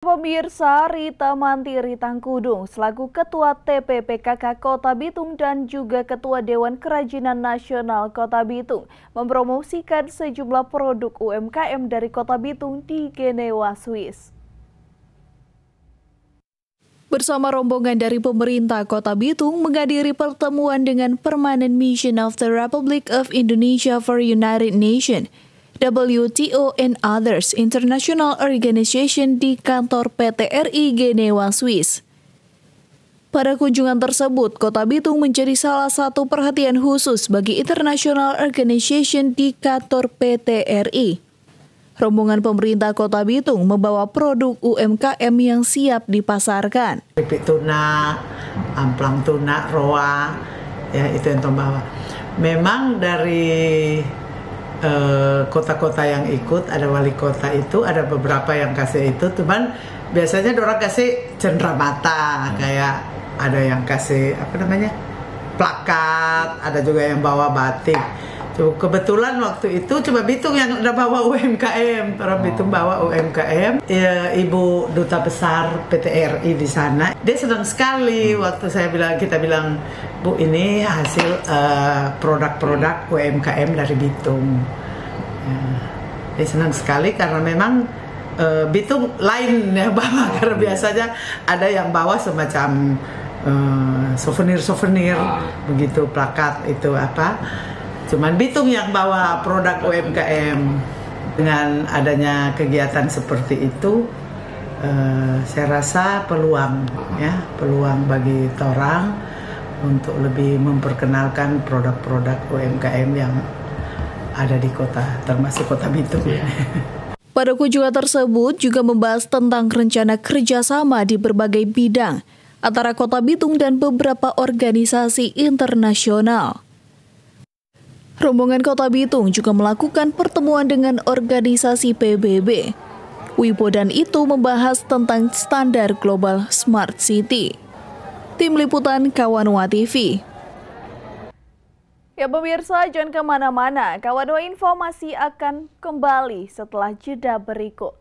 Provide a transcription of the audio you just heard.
Pemirsa, Rita Mantiri Tangkudung selaku Ketua TPPKK Kota Bitung dan juga Ketua Dewan Kerajinan Nasional Kota Bitung mempromosikan sejumlah produk UMKM dari Kota Bitung di Genewa, Swiss. Bersama rombongan dari pemerintah Kota Bitung menghadiri pertemuan dengan Permanent Mission of the Republic of Indonesia for United Nations WTO and Others International Organization di kantor PT RI Genewa, Swiss. Pada kunjungan tersebut, Kota Bitung menjadi salah satu perhatian khusus bagi International Organization di kantor PT RI. Rombongan pemerintah Kota Bitung membawa produk UMKM yang siap dipasarkan. Keripik tuna, amplang tuna, roa, ya itu yang membawa. Memang dari kota-kota yang ikut, ada wali kota itu, ada beberapa yang kasih itu, cuman biasanya orang kasih cenderamata, kayak ada yang kasih plakat, ada juga yang bawa batik. Kebetulan waktu itu cuma Bitung yang udah bawa UMKM, orang Bitung bawa UMKM. Ya, Ibu Duta Besar PT RI di sana, dia senang sekali waktu kita bilang, Bu, ini hasil produk-produk UMKM dari Bitung. Ya, dia senang sekali karena memang Bitung lain ya bawa, karena biasanya ada yang bawa semacam souvenir begitu, plakat itu apa. Cuman Bitung yang bawa produk UMKM. Dengan adanya kegiatan seperti itu, saya rasa peluang bagi orang untuk lebih memperkenalkan produk-produk UMKM yang ada di kota, termasuk Kota Bitung. Pada kunjungan tersebut juga membahas tentang rencana kerjasama di berbagai bidang antara Kota Bitung dan beberapa organisasi internasional. Rombongan Kota Bitung juga melakukan pertemuan dengan organisasi PBB. WIPO dan itu membahas tentang standar global Smart City. Tim Liputan Kawanwa TV. Ya pemirsa, jangan kemana-mana. Kawanwa informasi akan kembali setelah jeda berikut.